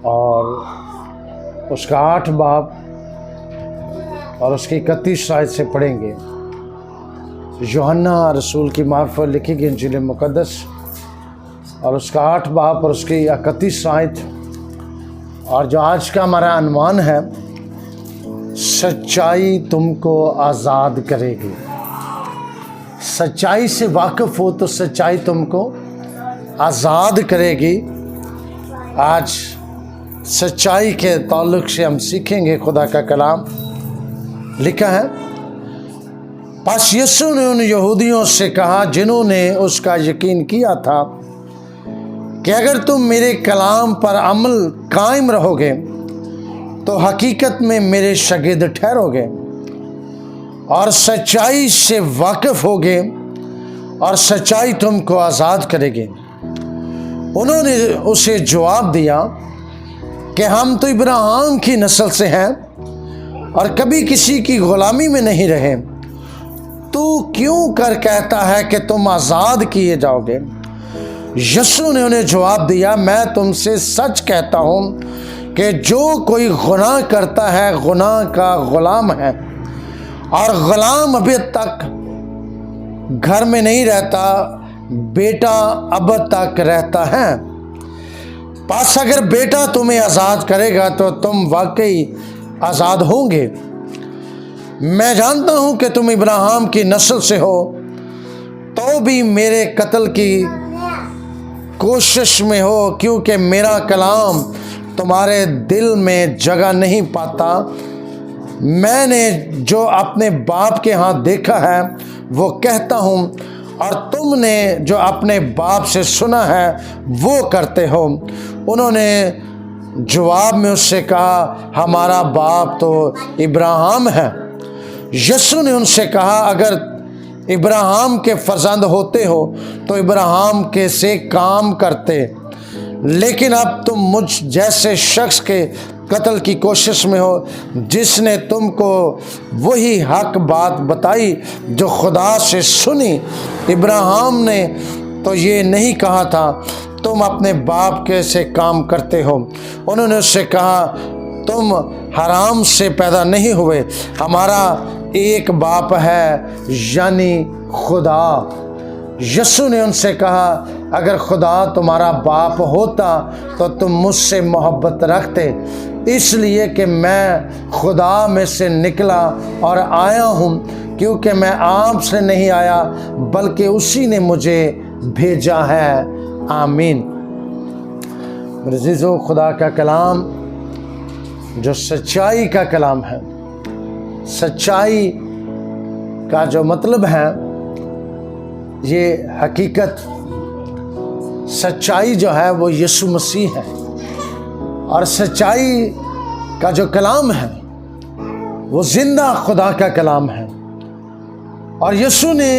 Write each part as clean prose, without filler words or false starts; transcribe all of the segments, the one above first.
اور اس کا 8 باب اور اس کی 31 آیت سے پڑھیں گے۔ یوحنا رسول کی معرفت لکھی گئی انجیل مقدس اور اس کا 8 باب اور اس کی 31 آیت، اور جو آج کا ہمارا عنوان ہے، سچائی تم کو آزاد کرے گی۔ سچائی سے واقف ہو تو سچائی تم کو آزاد کرے گی۔ آج سچائی کے تعلق سے ہم سیکھیں گے خدا کا کلام۔ لکھا ہے، پس یسوع نے ان یہودیوں سے کہا جنہوں نے اس کا یقین کیا تھا کہ اگر تم میرے کلام پر عمل قائم رہو گے تو حقیقت میں میرے شاگرد ٹھہرو گے اور سچائی سے واقف ہوگے اور سچائی تم کو آزاد کرے گی۔ انہوں نے اسے جواب دیا کہ ہم تو ابراہیم کی نسل سے ہیں اور کبھی کسی کی غلامی میں نہیں رہے، تو کیوں کر کہتا ہے کہ تم آزاد کیے جاؤ گے؟ یسوع نے انہیں جواب دیا، میں تم سے سچ کہتا ہوں کہ جو کوئی گناہ کرتا ہے گناہ کا غلام ہے، اور غلام ابھی تک گھر میں نہیں رہتا، بیٹا اب تک رہتا ہے۔ پس اگر بیٹا تمہیں آزاد کرے گا تو تم واقعی آزاد ہوں گے۔ میں جانتا ہوں کہ تم ابراہیم کی نسل سے ہو، تو بھی میرے قتل کی کوشش میں ہو، کیونکہ میرا کلام تمہارے دل میں جگہ نہیں پاتا۔ میں نے جو اپنے باپ کے ہاں دیکھا ہے وہ کہتا ہوں، اور تم نے جو اپنے باپ سے سنا ہے وہ کرتے ہو۔ انہوں نے جواب میں اس سے کہا، ہمارا باپ تو ابراہیم ہے۔ یسوع نے ان سے کہا، اگر ابراہیم کے فرزند ہوتے ہو تو ابراہیم کے سے کام کرتے، لیکن اب تم مجھ جیسے شخص کے قتل کی کوشش میں ہو، جس نے تم کو وہی حق بات بتائی جو خدا سے سنی۔ ابراہیم نے تو یہ نہیں کہا تھا تم اپنے باپ کے سے کام کرتے ہو۔ انہوں نے اس سے کہا، تم حرام سے پیدا نہیں ہوئے، ہمارا ایک باپ ہے یعنی خدا۔ یسوع نے ان سے کہا، اگر خدا تمہارا باپ ہوتا تو تم مجھ سے محبت رکھتے، اس لیے کہ میں خدا میں سے نکلا اور آیا ہوں، کیونکہ میں آپ سے نہیں آیا بلکہ اسی نے مجھے بھیجا ہے۔ آمین۔ میرے عزیزو، خدا کا کلام جو سچائی کا کلام ہے، سچائی کا جو مطلب ہے یہ حقیقت، سچائی جو ہے وہ یسوع مسیح ہے، اور سچائی کا جو کلام ہے وہ زندہ خدا کا کلام ہے۔ اور یسوع نے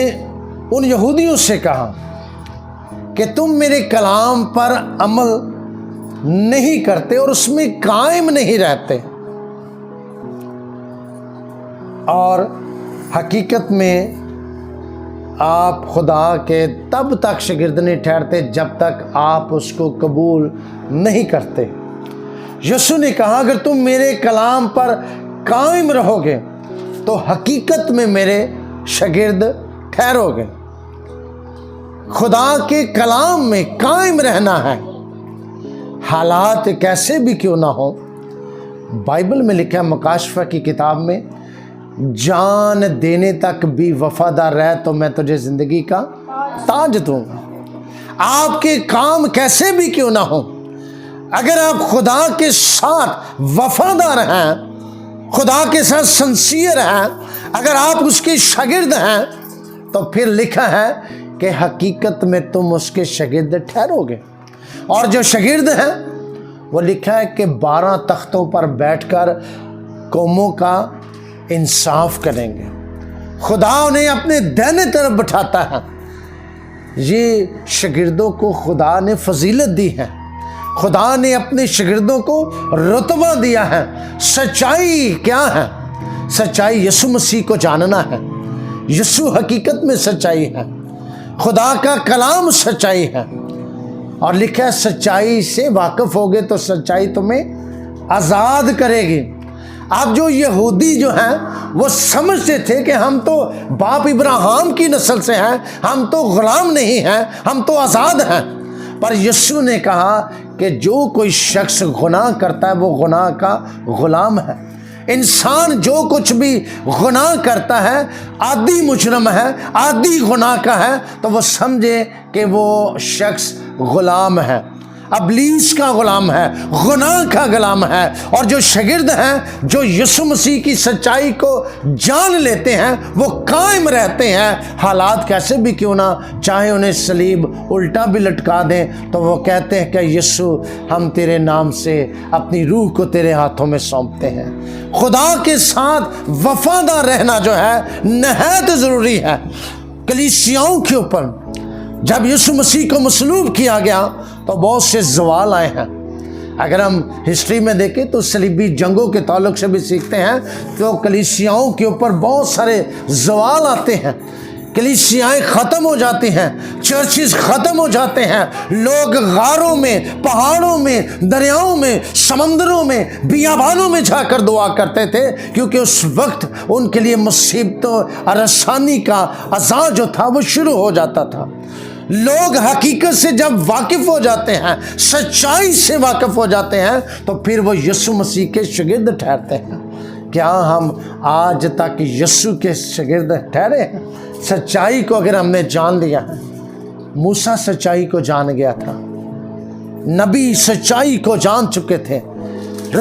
ان یہودیوں سے کہا کہ تم میرے کلام پر عمل نہیں کرتے اور اس میں قائم نہیں رہتے، اور حقیقت میں آپ خدا کے تب تک شاگرد نہیں ٹھہرتے جب تک آپ اس کو قبول نہیں کرتے۔ یسوع نے کہا، اگر تم میرے کلام پر قائم رہو گے تو حقیقت میں میرے شاگرد ٹھہرو گے۔ خدا کے کلام میں قائم رہنا ہے، حالات کیسے بھی کیوں نہ ہو۔ بائبل میں لکھا ہے مکاشفہ کی کتاب میں، جان دینے تک بھی وفادار رہ تو میں تجھے زندگی کا تاج دوں گا۔ آپ کے کام کیسے بھی کیوں نہ ہو، اگر آپ خدا کے ساتھ وفادار ہیں، خدا کے ساتھ سنسیئر ہیں، اگر آپ اس کے شاگرد ہیں، تو پھر لکھا ہے کہ حقیقت میں تم اس کے شاگرد ٹھہرو گے۔ اور جو شاگرد ہیں وہ لکھا ہے کہ 12 تختوں پر بیٹھ کر قوموں کا انصاف کریں گے۔ خدا انہیں اپنے دائیں طرف بٹھاتا ہے۔ یہ شاگردوں کو خدا نے فضیلت دی ہے، خدا نے اپنے شاگردوں کو رتبہ دیا ہے۔ سچائی کیا ہے؟ سچائی یسوع مسیح کو جاننا ہے۔ یسوع حقیقت میں سچائی ہے، خدا کا کلام سچائی ہے۔ اور لکھا ہے سچائی سے واقف ہوگے تو سچائی تمہیں آزاد کرے گی۔ اب جو یہودی جو ہیں وہ سمجھتے تھے کہ ہم تو باپ ابراہیم کی نسل سے ہیں، ہم تو غلام نہیں ہیں، ہم تو آزاد ہیں۔ پر یسوع نے کہا کہ جو کوئی شخص گناہ کرتا ہے وہ گناہ کا غلام ہے۔ انسان جو کچھ بھی گناہ کرتا ہے عادی مجرم ہے، عادی گناہ کا ہے، تو وہ سمجھے کہ وہ شخص غلام ہے، ابلیس کا غلام ہے، گناہ کا غلام ہے۔ اور جو شاگرد ہیں، جو یسوع مسیح کی سچائی کو جان لیتے ہیں، وہ قائم رہتے ہیں، حالات کیسے بھی کیوں نہ، چاہے انہیں صلیب الٹا بھی لٹکا دیں، تو وہ کہتے ہیں کہ یسوع ہم تیرے نام سے اپنی روح کو تیرے ہاتھوں میں سونپتے ہیں۔ خدا کے ساتھ وفادار رہنا جو ہے نہایت ضروری ہے۔ کلیسیاؤں کے اوپر جب یسوع مسیح کو مصلوب کیا گیا تو بہت سے زوال آئے ہیں۔ اگر ہم ہسٹری میں دیکھیں تو صلیبی جنگوں کے تعلق سے بھی سیکھتے ہیں تو کلیسیاؤں کے اوپر بہت سارے زوال آتے ہیں، کلیسیائیں ختم ہو جاتی ہیں، چرچز ختم ہو جاتے ہیں، لوگ غاروں میں، پہاڑوں میں، دریاؤں میں، سمندروں میں، بیابانوں میں جا کر دعا کرتے تھے، کیونکہ اس وقت ان کے لیے مصیبتوں اور آسانی کا عذاب جو تھا وہ شروع ہو جاتا تھا۔ لوگ حقیقت سے جب واقف ہو جاتے ہیں، سچائی سے واقف ہو جاتے ہیں، تو پھر وہ یسوع مسیح کے شاگرد ٹھہرتے ہیں۔ کیا ہم آج تک یسوع کے شاگرد ٹھہرے ہیں؟ سچائی کو اگر ہم نے جان لیا ہے، موسیٰ سچائی کو جان گیا تھا، نبی سچائی کو جان چکے تھے،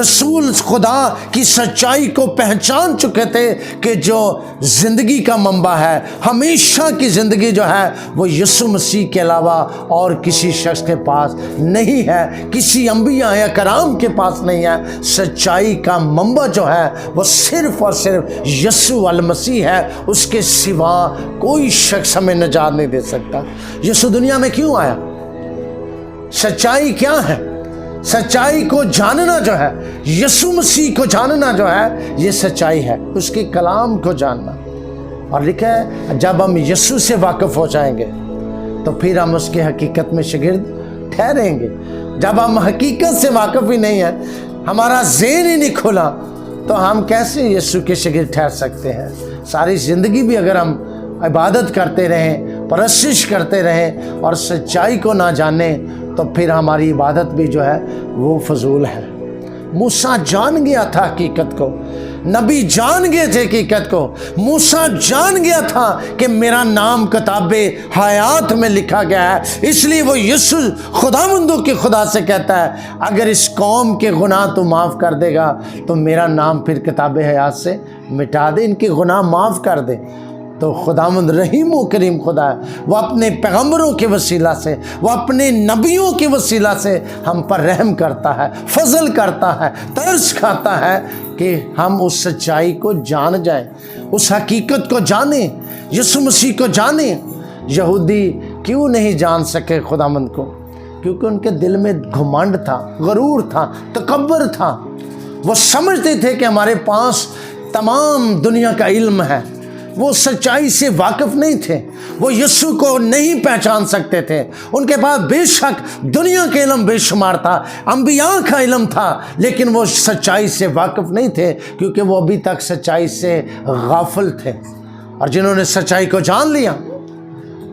رسول خدا کی سچائی کو پہچان چکے تھے کہ جو زندگی کا منبع ہے، ہمیشہ کی زندگی جو ہے وہ یسوع مسیح کے علاوہ اور کسی شخص کے پاس نہیں ہے، کسی انبیاء یا کرام کے پاس نہیں ہے۔ سچائی کا منبع جو ہے وہ صرف اور صرف یسوع المسیح ہے، اس کے سوا کوئی شخص ہمیں نجات نہیں دے سکتا۔ یسوع دنیا میں کیوں آیا؟ سچائی کیا ہے؟ سچائی کو جاننا جو ہے، یسوع مسیح کو جاننا جو ہے، یہ سچائی ہے، اس کے کلام کو جاننا۔ اور لکھا ہے جب ہم یسوع سے واقف ہو جائیں گے تو پھر ہم اس کے حقیقت میں شاگرد ٹھہریں گے۔ جب ہم حقیقت سے واقف ہی نہیں ہیں، ہمارا ذہن ہی نہیں کھلا، تو ہم کیسے یسوع کے شاگرد ٹھہر سکتے ہیں؟ ساری زندگی بھی اگر ہم عبادت کرتے رہیں، پرستش کرتے رہیں اور سچائی کو نہ جانیں، تو پھر ہماری عبادت بھی جو ہے وہ فضول ہے۔ موسیٰ جان گیا تھا حقیقت کو، نبی جان گئے تھے حقیقت کو۔ موسیٰ جان گیا تھا کہ میرا نام کتاب حیات میں لکھا گیا ہے، اس لیے وہ یسوع خداوندوں کے خدا سے کہتا ہے اگر اس قوم کے گناہ تو معاف کر دے گا تو میرا نام پھر کتاب حیات سے مٹا دے، ان کے گناہ معاف کر دے۔ تو خداوند رحیم و کریم خدا ہے، وہ اپنے پیغمبروں کے وسیلہ سے، وہ اپنے نبیوں کے وسیلہ سے ہم پر رحم کرتا ہے، فضل کرتا ہے، ترس کھاتا ہے کہ ہم اس سچائی کو جان جائیں، اس حقیقت کو جانیں، یسوع مسیح کو جانیں۔ یہودی کیوں نہیں جان سکے خداوند کو؟ کیونکہ ان کے دل میں گھمنڈ تھا، غرور تھا، تکبر تھا۔ وہ سمجھتے تھے کہ ہمارے پاس تمام دنیا کا علم ہے۔ وہ سچائی سے واقف نہیں تھے، وہ یسوع کو نہیں پہچان سکتے تھے۔ ان کے پاس بے شک دنیا کا علم بے شمار تھا، انبیاء کا علم تھا، لیکن وہ سچائی سے واقف نہیں تھے، کیونکہ وہ ابھی تک سچائی سے غافل تھے۔ اور جنہوں نے سچائی کو جان لیا،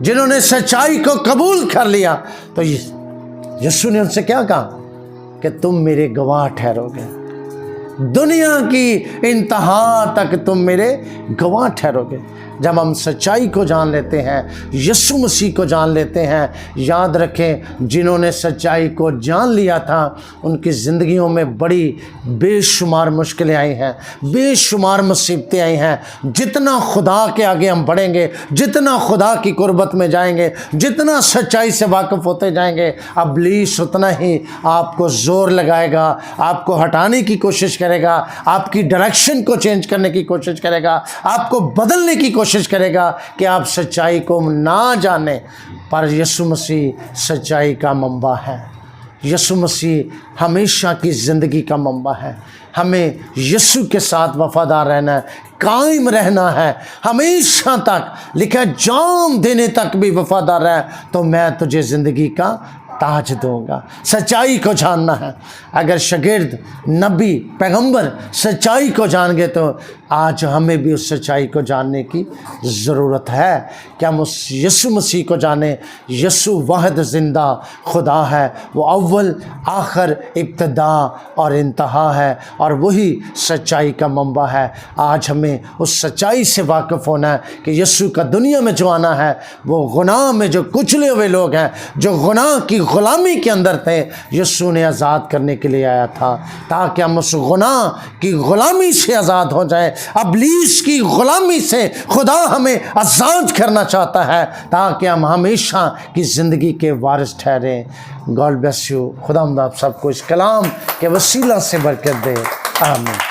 جنہوں نے سچائی کو قبول کر لیا، تو یسوع نے ان سے کیا کہا کہ تم میرے گواہ ٹھہرو گے، دنیا کی انتہا تک تم میرے گواہ ٹھہرو گے۔ جب ہم سچائی کو جان لیتے ہیں، یسوع مسیح کو جان لیتے ہیں، یاد رکھیں جنہوں نے سچائی کو جان لیا تھا ان کی زندگیوں میں بڑی بے شمار مشکلیں آئی ہیں، بے شمار مصیبتیں آئی ہیں۔ جتنا خدا کے آگے ہم بڑھیں گے، جتنا خدا کی قربت میں جائیں گے، جتنا سچائی سے واقف ہوتے جائیں گے، ابلیس اتنا ہی آپ کو زور لگائے گا، آپ کو ہٹانے کی کوشش کرے گا، آپ کی ڈائریکشن کو چینج کرنے کی کوشش کرے گا، آپ کو بدلنے کی کوشش کرے گا کہ آپ سچائی کو نہ جانیں۔ پر یسوع مسیح سچائی کا منبع ہے، یسوع مسیح ہمیشہ کی زندگی کا منبع ہے۔ ہمیں یسوع کے ساتھ وفادار رہنا ہے، قائم رہنا ہے ہمیشہ تک۔ لکھا ہے جان دینے تک بھی وفادار رہ تو میں تجھے زندگی کا تاج دوں گا۔ سچائی کو جاننا ہے۔ اگر شاگرد، نبی، پیغمبر سچائی کو جان گے تو آج ہمیں بھی اس سچائی کو جاننے کی ضرورت ہے کہ ہم اس یسوع مسیح کو جانیں۔ یسوع واحد زندہ خدا ہے، وہ اول، آخر، ابتدا اور انتہا ہے، اور وہی سچائی کا منبع ہے۔ آج ہمیں اس سچائی سے واقف ہونا ہے کہ یسوع کا دنیا میں جو آنا ہے وہ گناہ میں جو کچلے ہوئے لوگ ہیں، جو گناہ کی غلامی کے اندر تھے، یسوع نے آزاد کرنے کے لیے آیا تھا تاکہ ہم اس گناہ کی غلامی سے آزاد ہو جائیں۔ ابلیس کی غلامی سے خدا ہمیں آزاد کرنا چاہتا ہے تاکہ ہم ہمیشہ کی زندگی کے وارث ٹھہریں۔ God bless you. خدا آپ سب کو اس کلام کے وسیلہ سے برکت دے، آمین۔